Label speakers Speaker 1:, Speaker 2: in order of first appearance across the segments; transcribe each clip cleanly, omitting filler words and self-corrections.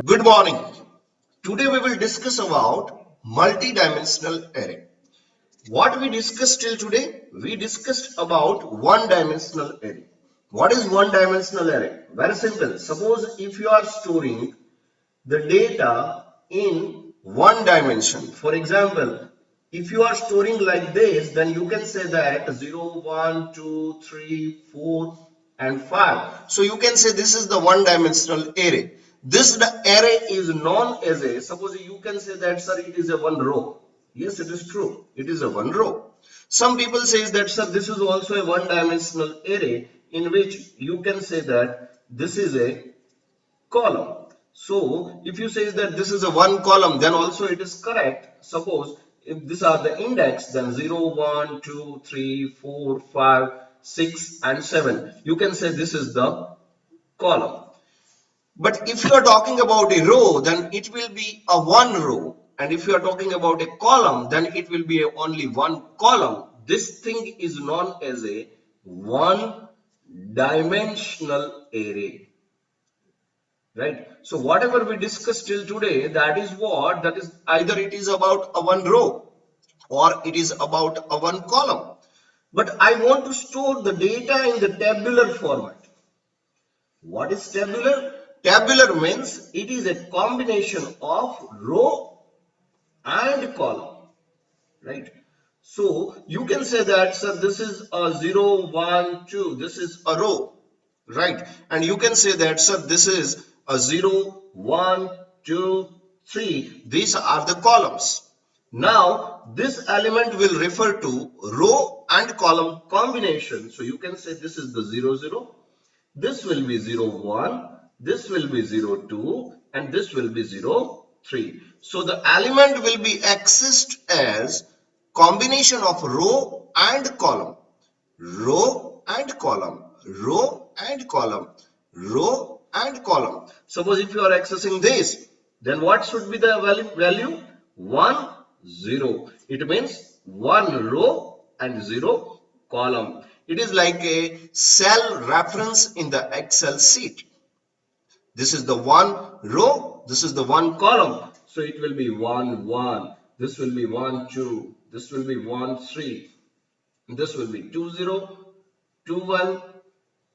Speaker 1: Good morning. Today we will discuss about multi-dimensional array. What we discussed till today? We discussed about one-dimensional array. What is one-dimensional array? Very simple. Suppose if you are storing the data in one dimension. For example, if you are storing like this, then you can say that 0, 1, 2, 3, 4 and 5. So you can say this is the one-dimensional array. This array is known as a, suppose you can say that, sir, it is a one row. Yes, it is true. It is a one row. Some people say that, sir, this is also a one-dimensional array in which you can say that this is a column. So if you say that this is a one column, then also it is correct. Suppose if these are the index, then 0, 1, 2, 3, 4, 5, 6 and 7. You can say this is the column. But if you are talking about a row, then it will be a one row. And if you are talking about a column, then it will be only one column. This thing is known as a one-dimensional array. Right? So whatever we discussed till today, that is either it is about a one row or it is about a one column. But I want to store the data in the tabular format. What is tabular? Tabular means it is a combination of row and column, right? So you can say that, sir, this is a 0, 1, 2, this is a row, right? And you can say that, sir, this is a 0, 1, 2, 3. These are the columns. Now, this element will refer to row and column combination. So you can say this is the 0, 0. This will be 0, 1. This will be 0, 2. And this will be 0, 3. So the element will be accessed as combination of row and column. Row and column. Row and column. Row and column. Suppose if you are accessing this, then what should be the value? 1, 0. It means one row and 0 column. It is like a cell reference in the Excel sheet. This is the one row, this is the one column. So it will be 1, 1. This will be 1, 2. This will be 1, 3. This will be 2, 0, 2, 1,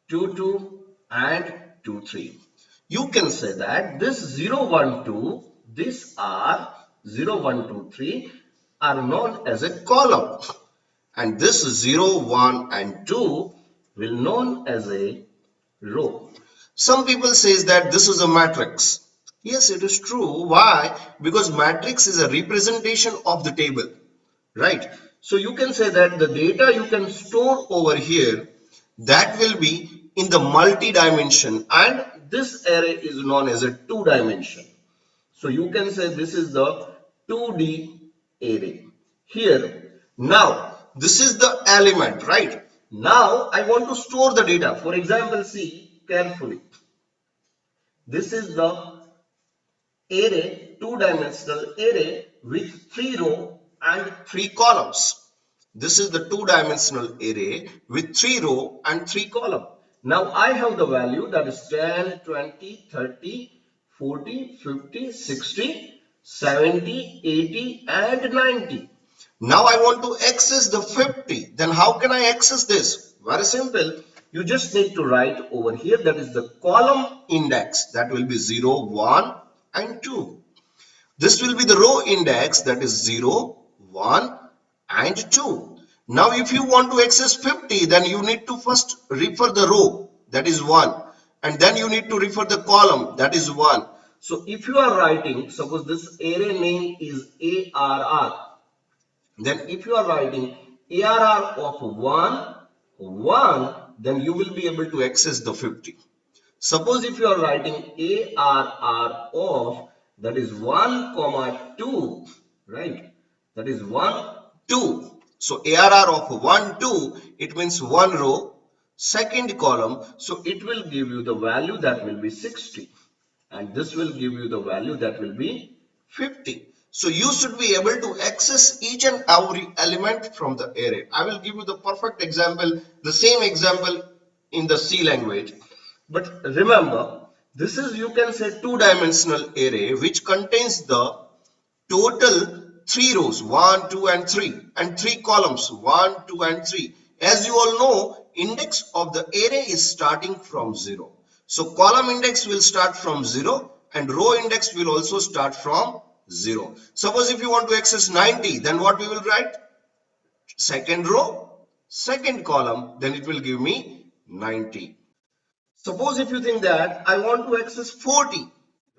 Speaker 1: 2, 2 and 2, 3. You can say that this 0, 1, 2, these are 0, 1, 2, 3 are known as a column. And this 0, 1 and 2 will known as a row. Some people says that this is a matrix. Yes, it is true. Why? Because matrix is a representation of the table, right? So you can say that the data you can store over here, that will be in the multi-dimension, and this array is known as a two-dimension. So you can say this is the 2D array. Here, now, this is the element, right? Now, I want to store the data. For example, see carefully. This is the array, two-dimensional array with 3 rows and 3 columns. This is the two-dimensional array with 3 rows and 3 columns. Now I have the value that is 10, 20, 30, 40, 50, 60, 70, 80 and 90. Now I want to access the 50. Then how can I access this? Very simple. You just need to write over here, that is the column index, that will be 0, 1 and 2. This will be the row index, that is 0, 1 and 2. Now if you want to access 50, then you need to first refer the row, that is 1, and then you need to refer the column, that is 1. So if you are writing, suppose this array name is ARR, then if you are writing ARR of 1, 1, then you will be able to access the 50. Suppose if you are writing ARR of, that is 1, 2, right? That is 1, 2. So ARR of 1, 2, it means one row, second column. So it will give you the value that will be 60. And this will give you the value that will be 50. So you should be able to access each and every element from the array. I will give you the perfect example, the same example in the C language. But remember, This is, you can say, two-dimensional array which contains the total 3 rows 1, 2 and 3 and 3 columns 1, 2 and 3. As you all know, index of the array is starting from 0. So column index will start from 0 and row index will also start from 0. Suppose if you want to access 90, then what we will write? Second row, second column, then it will give me 90. Suppose if you think that I want to access 40,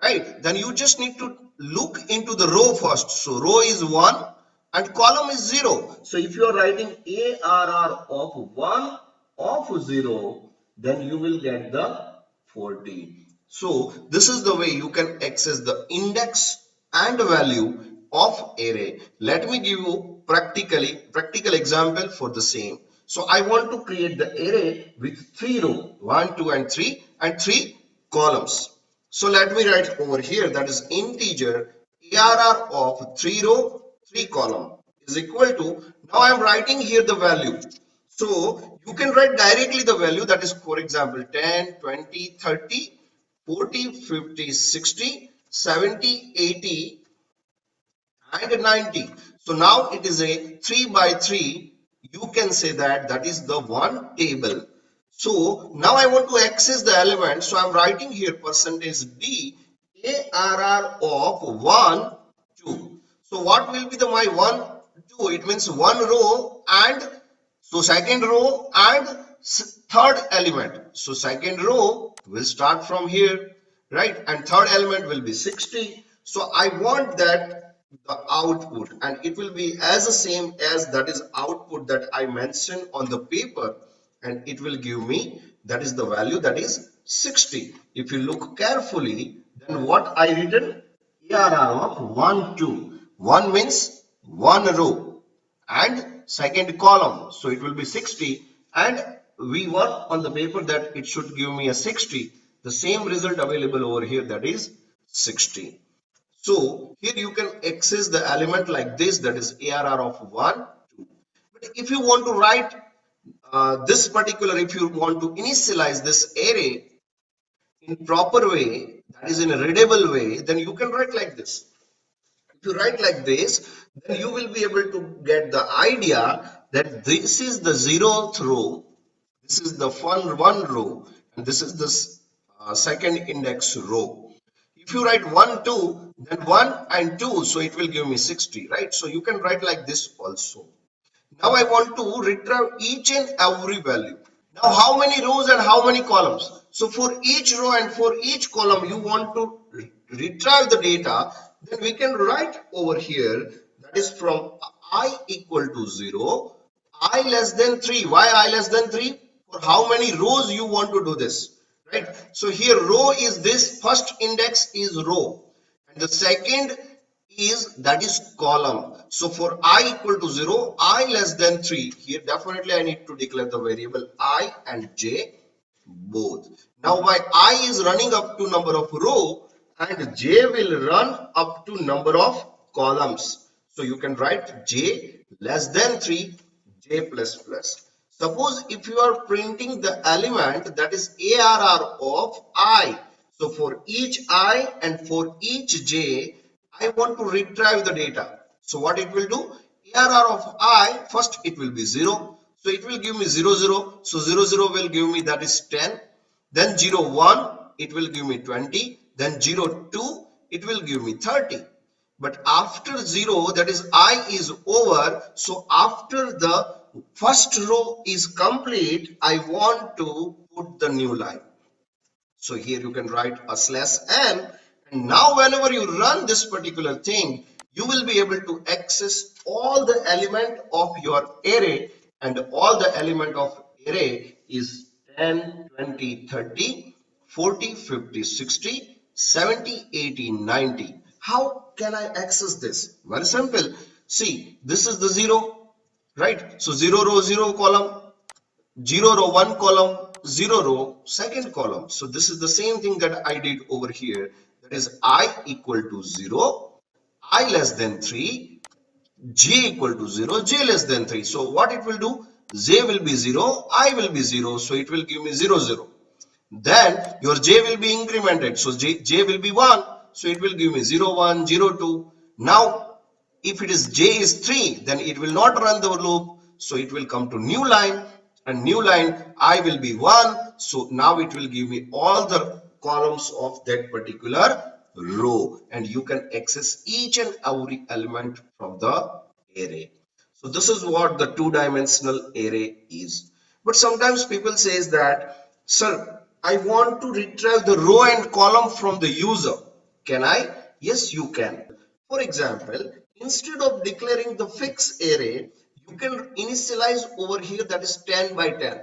Speaker 1: right? Then you just need to look into the row first. So row is 1 and column is 0. So if you are writing ARR of 1 of 0, then you will get the 40. So this is the way you can access the index and value of array. Let me give you practical example for the same. So I want to create the array with 3 rows 1, 2 and 3 columns. So let me write over here, that is integer ARR of 3 row 3 column is equal to, now I am writing here the value. So you can write directly the value, that is, for example, 10, 20, 30, 40, 50, 60, 70, 80 and 90. So now it is a 3 by 3. You can say that that is the one table. So now I want to access the element. So I'm writing here percentage D ARR of 1, 2. So what will be the my 1, 2? It means one row and so second row and third element. So second row will start from here, right? And third element will be 60. So I want that the output, and it will be as the same as that is output that I mentioned on the paper, and it will give me that is the value, that is 60. If you look carefully, then what I written? ARR of 1, 2. 1 means one row and second column, so it will be 60, and we work on the paper that it should give me a 60. The same result available over here, that is 60. So here you can access the element like this, that is ARR of 1, 2. But if you want to write this particular, if you want to initialize this array in proper way, that is in a readable way, then you can write like this. If you write like this, then you will be able to get the idea that this is the 0th row, this is the one row, and this is the second index row. If you write 1, 2, then 1 and 2, so it will give me 60, right? So you can write like this also. Now I want to retrieve each and every value. Now how many rows and how many columns? So for each row and for each column you want to retrieve the data, then we can write over here, that is from I equal to 0, I less than 3. Why I less than 3? For how many rows you want to do this, right? So here row is this, first index is row and the second is, that is, column. So for I equal to 0, I less than 3, here definitely I need to declare the variable I and j both. Now my I is running up to number of row and j will run up to number of columns. So you can write j less than 3, j plus plus. Suppose if you are printing the element, that is ARR of I. So for each I and for each j, I want to retrieve the data. So what it will do? ARR of I, first it will be 0. So it will give me 0, 0. So 0, 0 will give me, that is 10. Then 0, 1, it will give me 20. Then 0, 2, it will give me 30. But after 0, that is I is over. So after the first row is complete, I want to put the new line. So here you can write a slash n, and now whenever you run this particular thing, you will be able to access all the element of your array, and all the element of array is 10, 20, 30, 40, 50, 60, 70, 80, 90. How can I access this? Very simple. See, this is the 0, right? So 0 row, 0 column. 0 row 1 column, 0 row second column. So this is the same thing that I did over here. That is I equal to 0, I less than 3, j equal to 0, j less than 3. So what it will do? J will be 0, I will be 0. So it will give me 0, 0. then your j will be incremented. So j will be 1. So it will give me 0, 1, 0, 2. Now, if it is j is 3, then it will not run the loop. So it will come to new line, and new line I will be 1. So now it will give me all the columns of that particular row, and you can access each and every element from the array. So this is what the two-dimensional array is. But sometimes people says that, sir, I want to retrieve the row and column from the user. Can I? Yes, you can. For example, instead of declaring the fixed array, you can initialize over here, that is 10 by 10,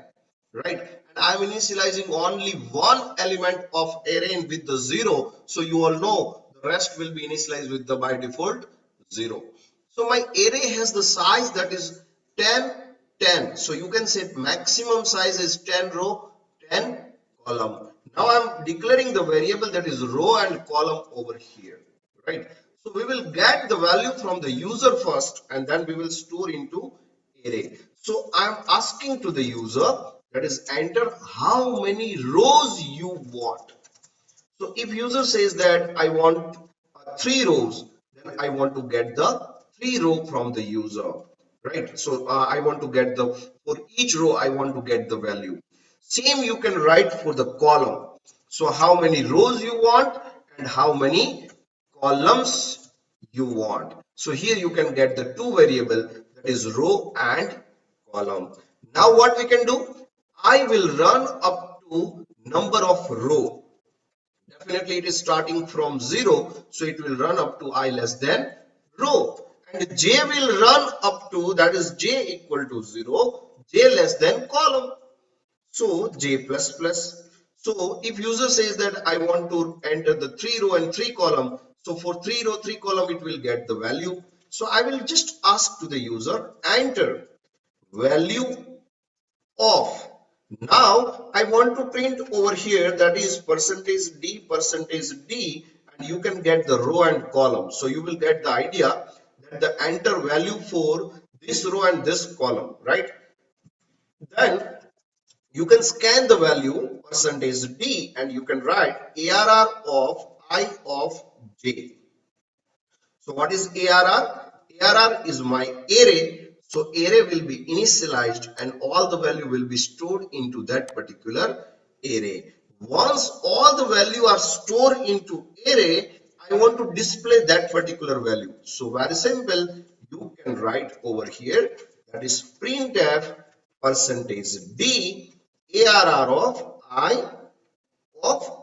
Speaker 1: right? And I'm initializing only one element of array with the 0. So you all know the rest will be initialized with the by default 0. So my array has the size that is 10, 10. So you can say maximum size is 10 row, 10 column. Now I'm declaring the variable that is row and column over here, right? So we will get the value from the user first, and then we will store into array. So I'm asking to the user, that is enter how many rows you want. So if user says that I want 3 rows, then I want to get the 3 row from the user, right? So I want to get the, for each row I want to get the value. Same you can write for the column. So how many rows you want and how many columns you want. So here you can get the two variable, that is row and column. Now what we can do? I will run up to number of row. Definitely it is starting from 0, so it will run up to I less than row, and j will run up to, that is j equal to 0, j less than column, so j plus plus. So if user says that I want to enter the 3 row and 3 column, so for 3 row 3 column it will get the value. So I will just ask to the user enter value of. Now I want to print over here, that is percentage d, and you can get the row and column. So you will get the idea that the enter value for this row and this column, right? Then you can scan the value percentage d, and you can write ARR of I of j. So what is ARR? ARR is my array. So array will be initialized and all the value will be stored into that particular array. Once all the value are stored into array, I want to display that particular value. So very simple, you can write over here, that is printf percentage d ARR of I of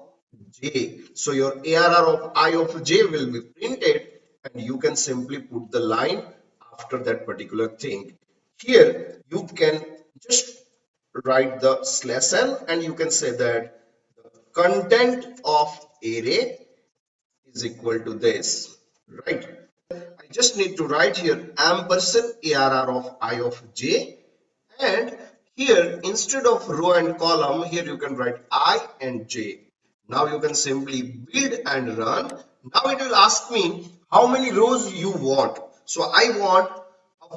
Speaker 1: j. So your ARR of I of j will be printed, and you can simply put the line after that particular thing. Here you can just write the /n, and you can say that the content of array is equal to this, right? I just need to write here ampersand ARR of I of j, and here instead of row and column, here you can write I and j. Now you can simply build and run. Now it will ask me how many rows you want. So I want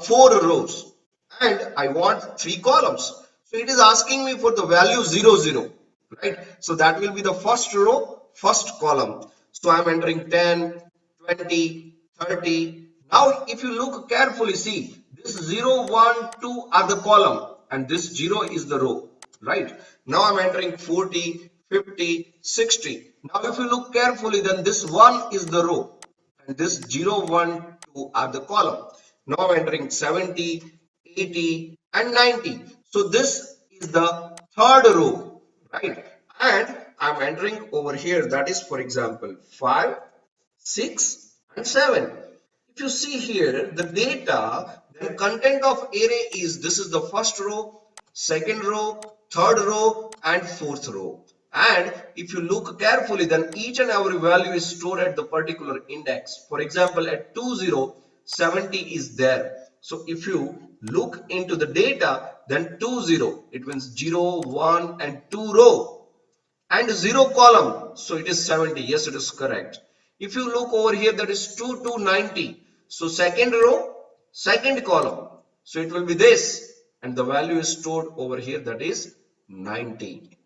Speaker 1: 4 rows and I want 3 columns. So it is asking me for the value 0, 0, right? So that will be the first row, first column. So I am entering 10, 20, 30. Now if you look carefully, see this 0, 1, 2 are the column and this 0 is the row, right? Now I'm entering 40, 50, 60. Now if you look carefully, then this 1 is the row and this 0, 1, 2 are the column. Now I'm entering 70, 80 and 90. So this is the third row, right? And I'm entering over here, that is for example 5, 6 and 7. If you see here the data, then content of array is, this is the first row, second row, third row and fourth row. And if you look carefully, then each and every value is stored at the particular index. For example, at 20, 70 is there. So if you look into the data, then 20, it means 0, 1 and 2 row and 0 column, so it is 70. Yes, it is correct. If you look over here, that is 2 to 90, so second row, second column, so it will be this, and the value is stored over here, that is 90.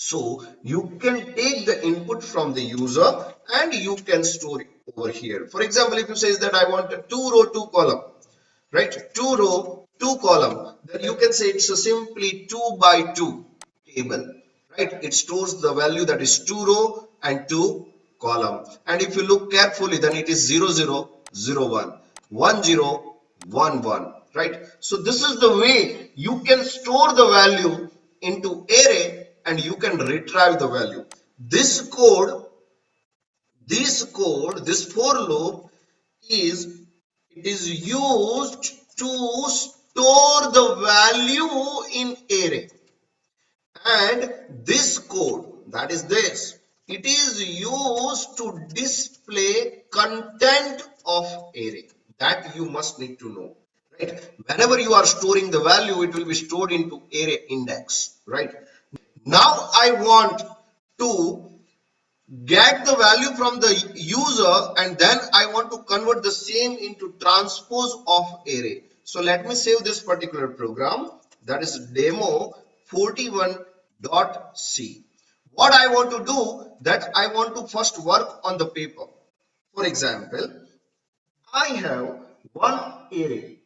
Speaker 1: So you can take the input from the user and you can store it over here. For example, if you say that I want a 2 row 2 column, right, 2 row 2 column, then you can say it's a simply 2 by 2 table, right? It stores the value that is 2 row and 2 column. And if you look carefully, then it is 0 0 0 1 1 0 1 1, right? So this is the way you can store the value into array and you can retrieve the value. This for loop is it is used to store the value in array, and this code, that is this, it is used to display content of array. That you must need to know, right? Whenever you are storing the value, it will be stored into array index, right? Now I want to get the value from the user and then I want to convert the same into transpose of array. So let me save this particular program, that is demo 41.c. What I want to do, that I want to first work on the paper. For example, I have one array,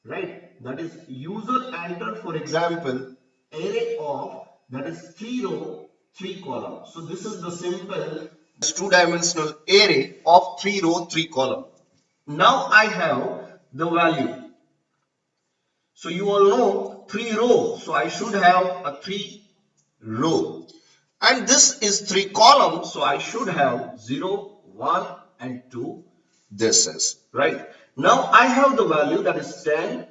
Speaker 1: right? That is user enter, for example, array of, that is 3 row 3 column. So this is the simple two-dimensional array of 3 row 3 column. Now I have the value. So you all know 3 row, so I should have a 3 row, and this is 3 columns, so I should have 0 1 and 2. This is right. Now I have the value, that is 10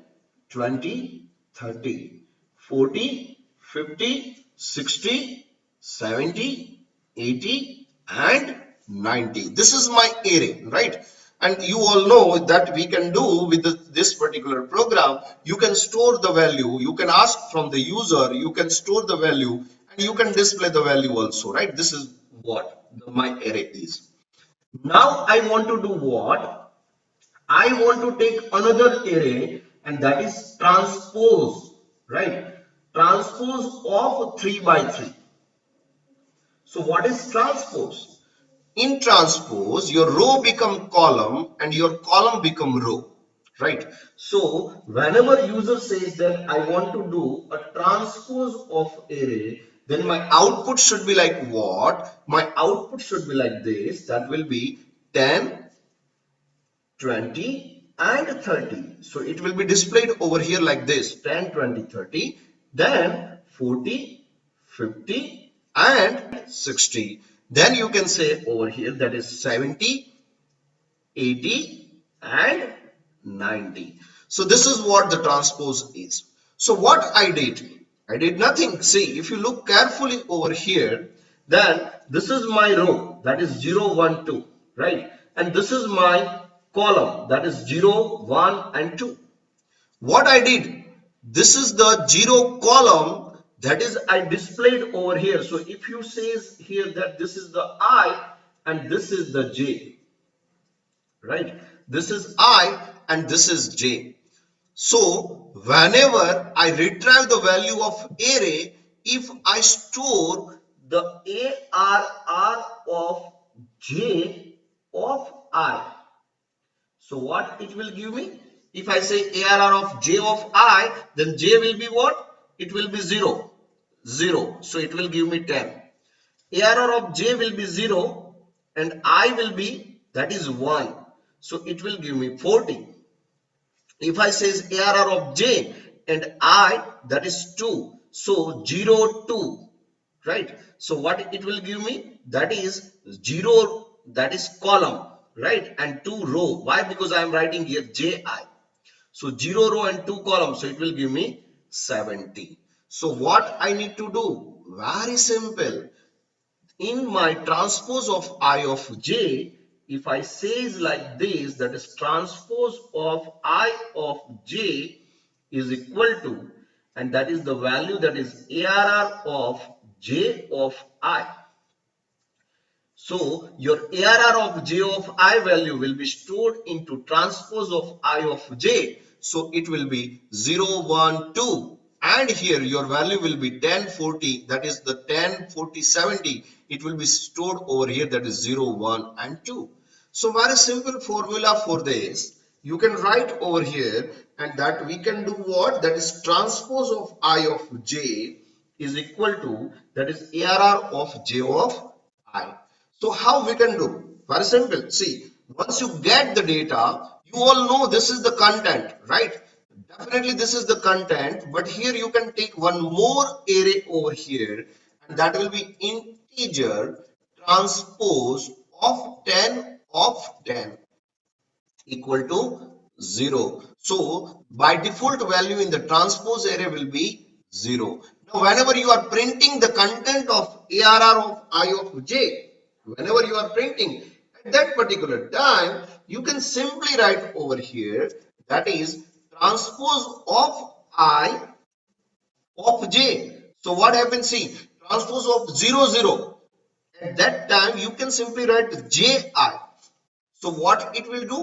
Speaker 1: 20 30 40 50 60 70 80 and 90. This is my array, right? And you all know that we can do with this particular program, you can store the value, you can ask from the user, you can store the value, and you can display the value also, right? This is what my array is. Now I want to do what? I want to take another array, and that is transpose, right? Transpose of 3 by 3. So what is transpose? In transpose, your row become column and your column become row, right? So whenever user says that I want to do a transpose of array, then my output should be like what? My output should be like this. That will be 10 20 and 30. So it will be displayed over here like this, 10 20 30, then 40 50 and 60. Then you can say over here that is 70 80 and 90. So this is what the transpose is. So what I did nothing. See, if you look carefully over here, then this is my row, that is 0 1 2, right? And this is my column, that is 0 1 and 2. What I did, this is the 0 column, that is I displayed over here. So if you says here that this is the I and this is the J, right? This is I and this is J. So whenever I retrieve the value of array, if I store the ARR of J of I, so what it will give me? If I say ARR of J of I, then J will be what? It will be 0, 0. So it will give me 10. ARR of J will be 0 and I will be, that is 1. So it will give me 40. If I says ARR of J and I, that is 2. So 0 2, right? So what it will give me? That is 0, that is column, right? And 2 row. Why? Because I am writing here JI. So 0 row and 2 columns. So it will give me 70. So what I need to do? Very simple. In my transpose of I of J, if I says like this, that is transpose of I of J is equal to, and that is the value, that is ARR of J of I. So your ARR of J of I value will be stored into transpose of I of J. So it will be 0 1 2 and here your value will be 10, 40, that is the 10, 40, 70. It will be stored over here, that is 0, 1 and 2. So very simple formula for this. You can write over here, and that we can do what? That is transpose of I of j is equal to, that is ARR of j of I. So how we can do? Very simple. See, once you get the data, you all know this is the content, right? Definitely this is the content, but here you can take one more array over here, and that will be integer transpose of 10 of 10 equal to 0. So by default value in the transpose array will be 0. Now whenever you are printing the content of ARR of I of j, whenever you are printing at that particular time, you can simply write over here, that is transpose of I of j. So what happens? See, transpose of 0 0. At that time you can simply write ji. So what it will do?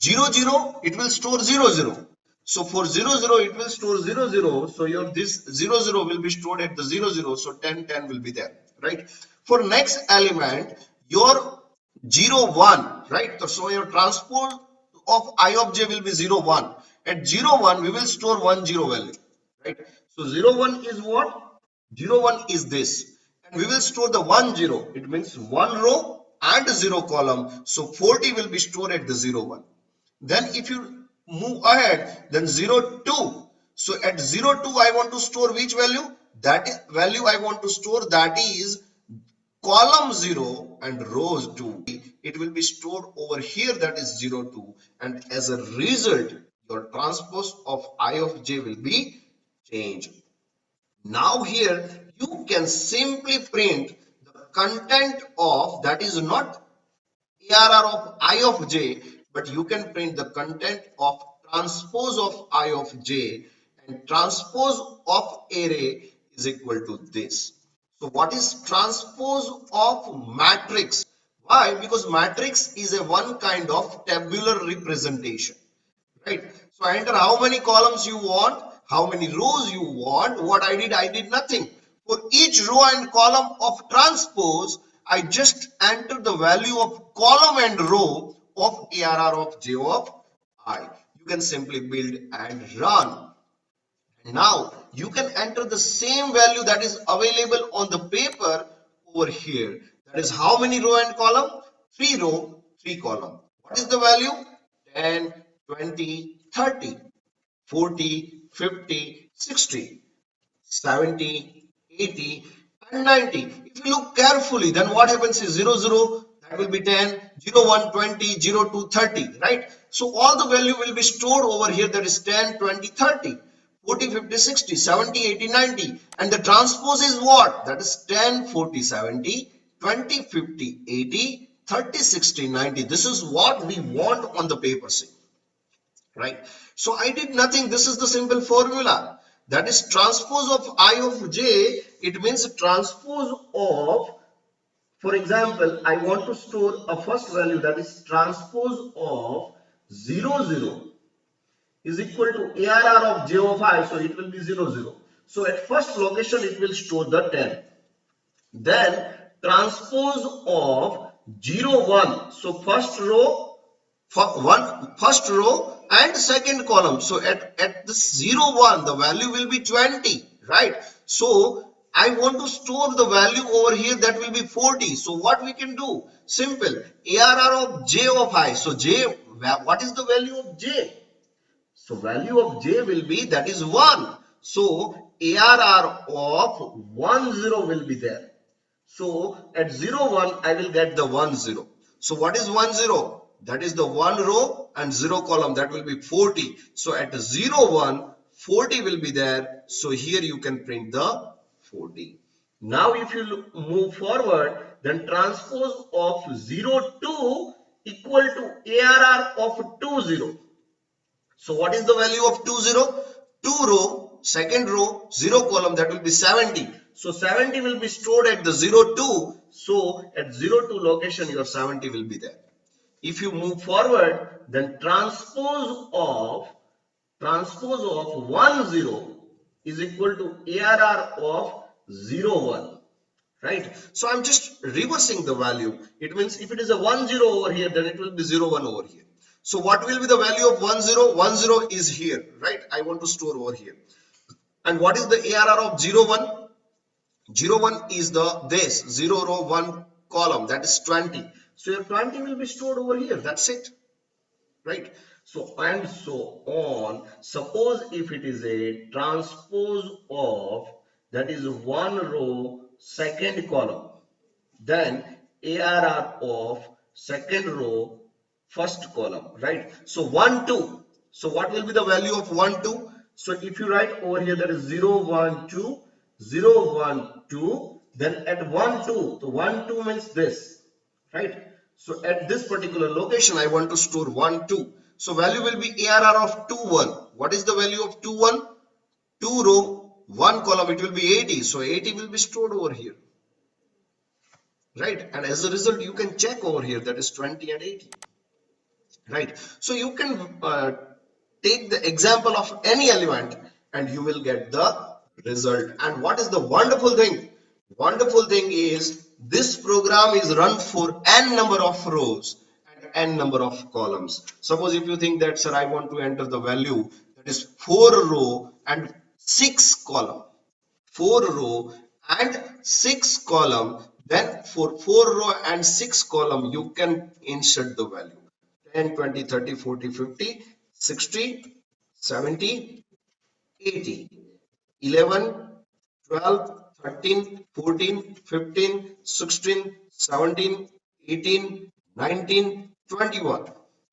Speaker 1: 0 0, it will store 0 0. So for 0 0, it will store 0 0. So your this 0 0 will be stored at the 0 0. So 10 10 will be there, right? For next element, your 0 1, right? So your transpose of I of j will be 0 1. At 0 1, we will store 1 0 value, right? So 0 1 is what? 0 1 is this, and we will store the 1 0. It means 1 row and 0 column. So 40 will be stored at the 0 1. Then if you move ahead, then 0 2. So at 0 2, I want to store which value? That value I want to store, that is column 0 and rows 2. It will be stored over here, that is 0 2, and as a result your transpose of I of j will be changed. Now here you can simply print the content of, that is not ARR of I of j, but you can print the content of transpose of I of j, and transpose of array is equal to this. So what is transpose of matrix? Why? Because matrix is a one kind of tabular representation, right? So enter how many columns you want, how many rows you want. What I did nothing. For each row and column of transpose, I just enter the value of column and row of ARR of j of I. You can simply build and run. Now you can enter the same value that is available on the paper over here. That is how many row and column? 3 row, 3 column. What is the value? 10, 20, 30, 40, 50, 60, 70, 80 and 90. If you look carefully, then what happens is 0 0, that will be 10, 0 1 20, 0 2 30, right? So all the value will be stored over here, that is 10, 20, 30, 40, 50, 60, 70, 80, 90, and the transpose is what? That is 10, 40, 70, 20, 50, 80, 30, 60, 90. This is what we want on the paper, see, right? So I did nothing. This is the simple formula, that is transpose of I of j. It means transpose of, for example, I want to store a first value, that is transpose of 0 0 is equal to ARR of j of I. So it will be 0 0. So at first location it will store the 10. Then transpose of 0 1. So first row, first row and second column. So at the 0 1, the value will be 20, right? So I want to store the value over here, that will be 40. So what we can do? Simple. ARR of j of I. So j, what is the value of j? So value of j will be, that is 1. So ARR of 1 0 will be there. So at 0 1, I will get the 1 0. So what is 1 0? That is the 1 row and 0 column, that will be 40. So at 0 1, 40 will be there. So here you can print the 40. Now if you move forward, then transpose of 0 2 equal to ARR of 2 0. So what is the value of 2 0? 2 row, second row, 0 column, that will be 70. So 70 will be stored at the 0 2. So at 0 2 location your 70 will be there. If you move forward, then transpose of 1 0 is equal to ARR of 0, 1. Right? So I'm just reversing the value. It means if it is a 1, 0 over here, then it will be 0, 1 over here. So what will be the value of 1, 0? 1, 0 is here, right? I want to store over here. And what is the ARR of 0, 1? 0, 1 is this 0 row 1 column, that is 20. So your 20 will be stored over here. That's it. Right? So and so on. Suppose if it is a transpose of, that is one row second column, then ARR of second row first column, right? So 1, 2. So what will be the value of 1, 2? So if you write over here, that is 0, 1, 2, 0, 1, 2, then at 1, 2, so 1, 2 means this, right? So at this particular location, I want to store 1, 2. So value will be ARR of 2, 1. What is the value of 2, 1? 2 row, 1 column, it will be 80. So 80 will be stored over here. Right, and as a result you can check over here, that is 20 and 80. Right, so you can take the example of any element and you will get the result. And what is the wonderful thing? Wonderful thing is this program is run for n number of rows and n number of columns. Suppose if you think that, sir, I want to enter the value that is 4 row and 6 column, 4 row and 6 column, then for 4 row and 6 column you can insert the value 10, 20, 30, 40, 50, 60, 70, 80, 11, 12, 13, 14, 15, 16, 17, 18, 19, 21,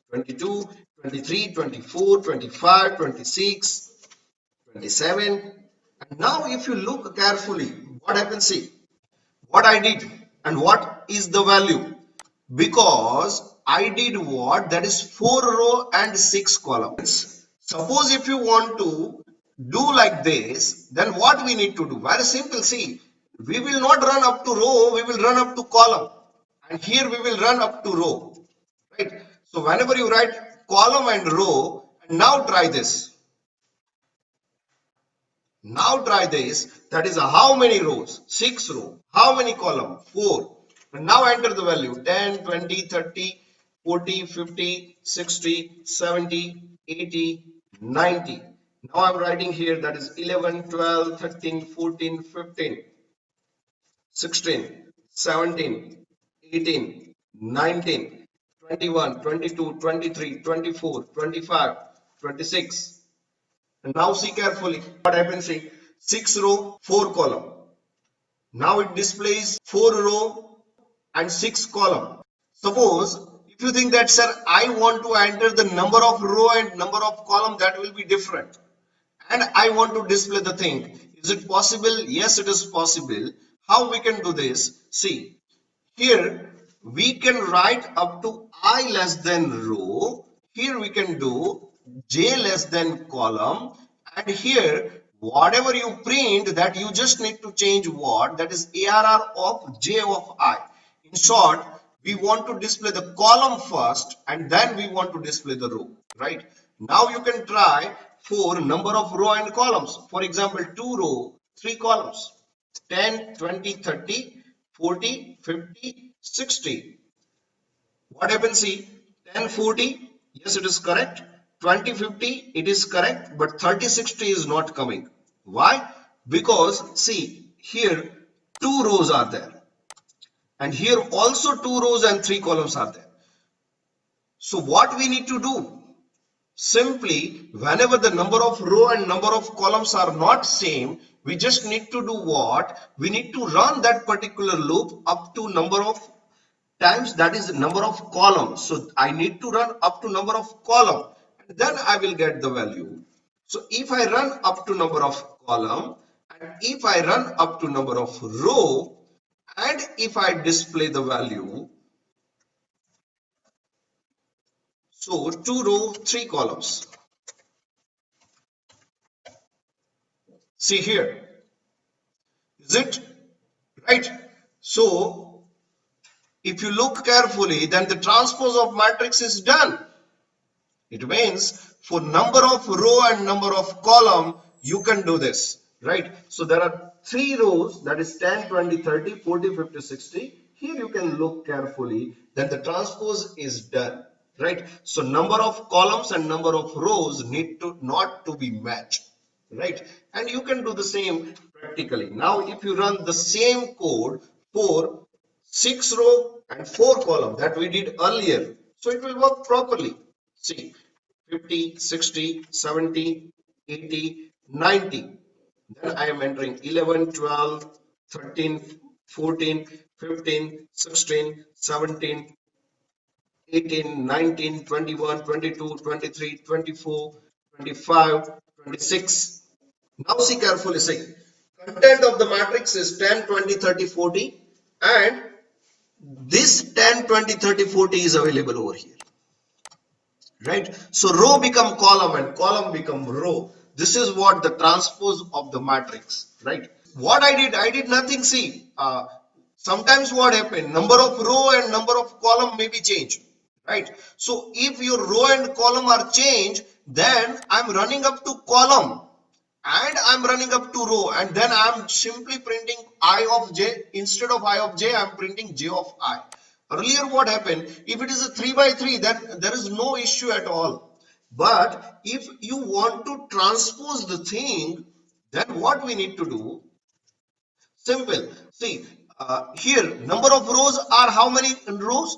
Speaker 1: 22, 23, 24, 25, 26, 27. And now if you look carefully, what happens? See what I did and what is the value, because I did what, that is 4 row and 6 columns. Suppose if you want to do like this, then what we need to do? Very simple. See, we will not run up to row, we will run up to column, and here we will run up to row, right? So whenever you write column and row, and now try this. Now try this. That is how many rows? 6 row. How many column? 4. And now enter the value 10, 20, 30, 40, 50, 60, 70, 80, 90. Now I'm writing here, that is 11, 12, 13, 14, 15, 16, 17, 18, 19, 21, 22, 23, 24, 25, 26. And now see carefully what happens. See, 6 row, 4 column. Now it displays 4 row and 6 column. Suppose if you think that, sir, I want to enter the number of row and number of column, that will be different, and I want to display the thing. Is it possible? Yes, it is possible. How we can do this? See, here we can write up to I less than row. Here we can do j less than column, and here whatever you print, that you just need to change what, that is ARR of j of I. In short, we want to display the column first and then we want to display the row, right? Now you can try for number of row and columns. For example, 2 row, 3 columns, 10, 20, 30, 40, 50, 60. What happens? See, 10, 40, yes, it is correct. 20, 50, it is correct, but 30, 60 is not coming. Why? Because see, here 2 rows are there, and here also 2 rows and 3 columns are there. So what we need to do? Simply, whenever the number of row and number of columns are not same, we just need to do what? We need to run that particular loop up to number of times, that is number of columns. So I need to run up to number of column, and then I will get the value. So if I run up to number of column, and if I run up to number of row, and if I display the value, so 2 row, 3 columns. See here, is it right? So if you look carefully, then the transpose of matrix is done. It means for number of row and number of column, you can do this. right? So there are 3 rows, that is 10, 20, 30, 40, 50, 60. Here you can look carefully, then the transpose is done, right? So number of columns and number of rows need to not to be matched, right? And you can do the same practically. Now if you run the same code for 6 row and 4 column that we did earlier, so it will work properly. See, 50, 60, 70, 80, 90. Then I am entering 11, 12, 13, 14, 15, 16, 17, 18, 19, 21, 22, 23, 24, 25, 26. Now see carefully, see. Content of the matrix is 10, 20, 30, 40, and this 10, 20, 30, 40 is available over here, right? So row become column and column become row. This is what the transpose of the matrix, right? What I did nothing. See, sometimes what happened, number of row and number of column may be changed, right? So if your row and column are changed, then I'm running up to column and I'm running up to row, and then I'm simply printing I of j. Instead of I of j, I'm printing j of I. Earlier what happened, if it is a 3 by 3, then there is no issue at all. But if you want to transpose the thing, then what we need to do, simple. See, here number of rows are how many rows?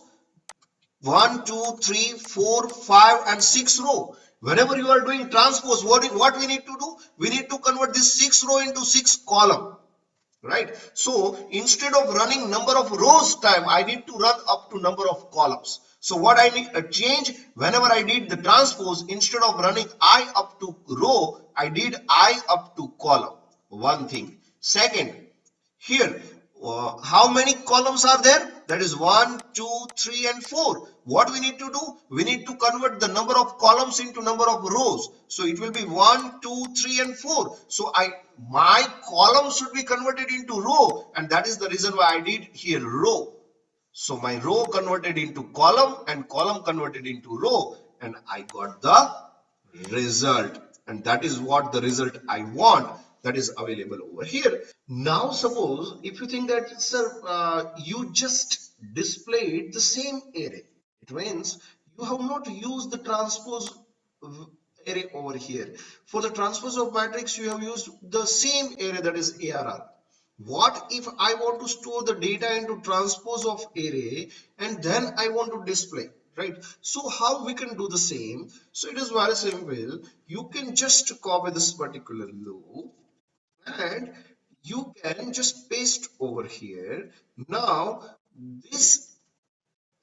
Speaker 1: 1, 2, 3, 4, 5, and 6 row. Whenever you are doing transpose, what we need to do? We need to convert this 6 row into 6 column, right? So instead of running number of rows time, I need to run up to number of columns. So what I need to change, whenever I did the transpose, instead of running I up to row, I did I up to column. One thing. Second, here, how many columns are there? That is 1, 2, 3, and 4. What we need to do? We need to convert the number of columns into number of rows. So it will be 1, 2, 3, and 4. So my column should be converted into row, and that is the reason why I did here row. So my row converted into column and column converted into row, and I got the result, and that is what the result I want, that is available over here. Now suppose if you think that, sir, you just displayed the same array, it means you have not used the transpose array over here. For the transpose of matrix you have used the same array, that is ARR. What if I want to store the data into transpose of array and then I want to display, right? So how we can do the same? So it is very simple. You can just copy this particular loop and you can just paste over here. Now this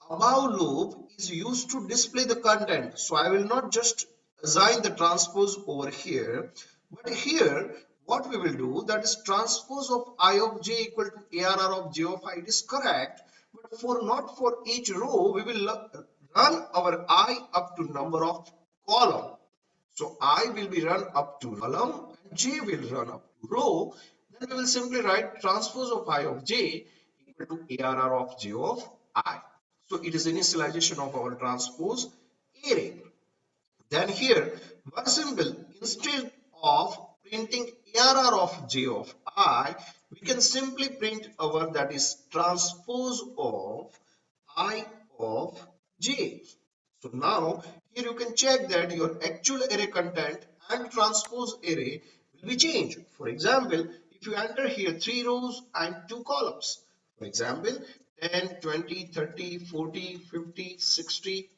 Speaker 1: above loop is used to display the content. So I will not just assign the transpose over here, but here what we will do, that is transpose of I of j equal to ARR of j of I. It is correct, but for not for each row we will run our I up to number of column. So I will be run up to column and j will run up to row. Then we will simply write transpose of I of j equal to ARR of j of I. So it is initialization of our transpose array. Then here, very simple, instead of printing ARR of j of I, we can simply print our, that is transpose of I of j. So now here you can check that your actual array content and transpose array will be changed. For example, if you enter here 3 rows and 2 columns, for example 10, 20, 30, 40, 50, 60,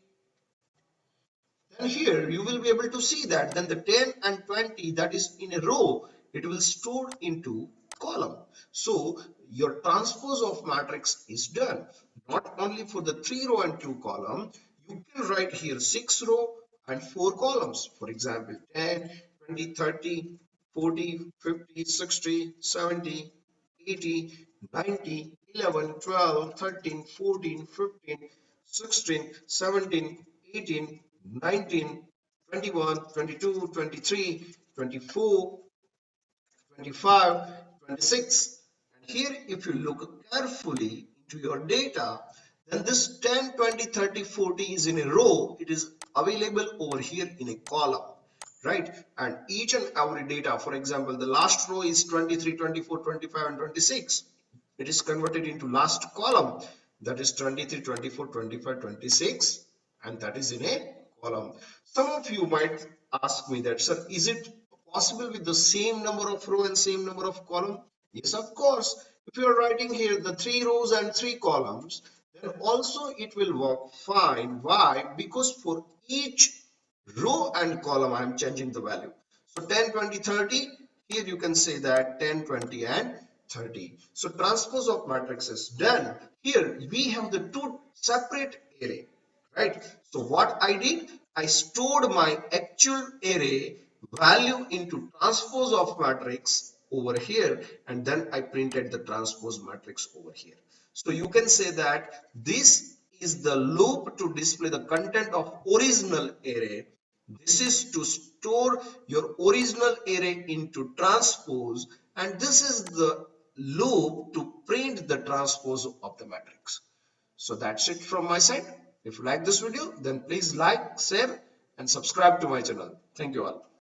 Speaker 1: then here you will be able to see that then the 10 and 20 that is in a row, it will store into column. So your transpose of matrix is done. Not only for the 3 row and 2 column, you can write here 6 row and 4 columns. For example, 10, 20, 30, 40, 50, 60, 70, 80, 90, 11, 12, 13, 14, 15, 16, 17, 18, 19, 21, 22, 23, 24, 25, 26. And here if you look carefully into your data, then this 10, 20, 30, 40 is in a row. It is available over here in a column. right? And each and every data, for example, the last row is 23, 24, 25, and 26. It is converted into last column, that is 23, 24, 25, 26, and that is in a column. Some of you might ask me that, sir, is it possible with the same number of row and same number of column? Yes, of course. If you are writing here the 3 rows and 3 columns, then also it will work fine. Why? Because for each row and column I am changing the value. So 10, 20, 30, here you can say that 10, 20, and 30. So transpose of matrix is done. Here we have the two separate array, right? So what I did, I stored my actual array value into transpose of matrix over here, and then I printed the transpose matrix over here. So you can say that this is the loop to display the content of original array. This is to store your original array into transpose, and this is the loop to print the transpose of the matrix. So that's it from my side. If you like this video, then please like, share, and subscribe to my channel. Thank you all.